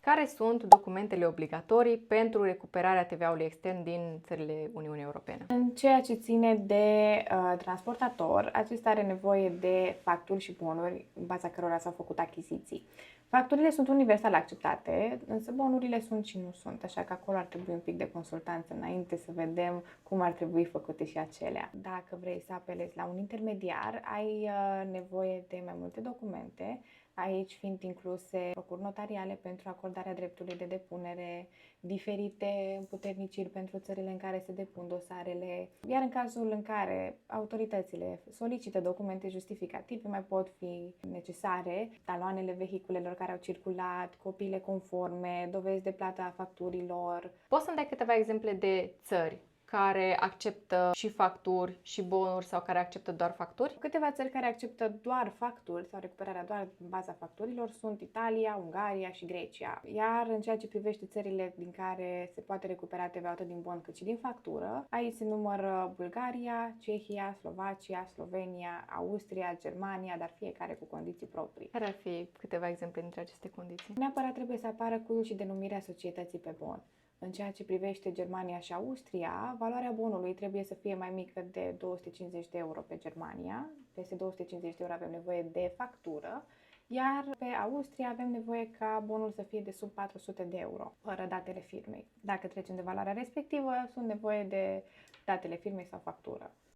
Care sunt documentele obligatorii pentru recuperarea TVA-ului extern din țările Uniunii Europene? În ceea ce ține de transportator, acesta are nevoie de facturi și bonuri în baza cărora s-au făcut achiziții. Facturile sunt universal acceptate, însă bonurile sunt și nu sunt, așa că acolo ar trebui un pic de consultanță înainte să vedem cum ar trebui făcute și acelea. Dacă vrei să apelezi la un intermediar, ai nevoie de mai multe documente, aici fiind incluse procuri notariale pentru acordarea dreptului de depunere, diferite împuterniciri pentru țările în care se depun dosarele, iar în cazul în care autoritățile solicită documente justificative, mai pot fi necesare taloanele vehiculelor care au circulat, copiile conforme, dovezi de plată a facturilor. Poți să-mi dai câteva exemple de țări care acceptă și facturi și bonuri sau care acceptă doar facturi? Câteva țări care acceptă doar facturi sau recuperarea doar în baza facturilor sunt Italia, Ungaria și Grecia. Iar în ceea ce privește țările din care se poate recupera TVA atât din bon cât și din factură, aici se numără Bulgaria, Cehia, Slovacia, Slovenia, Austria, Germania, dar fiecare cu condiții proprii. Care ar fi câteva exemple dintre aceste condiții? Neapărat trebuie să apară codul și denumirea societății pe bon. În ceea ce privește Germania și Austria, valoarea bonului trebuie să fie mai mică de 250 de euro pe Germania. Peste 250 de euro avem nevoie de factură, iar pe Austria avem nevoie ca bonul să fie de sub 400 de euro, fără datele firmei. Dacă trecem de valoarea respectivă, sunt nevoie de datele firmei sau factură.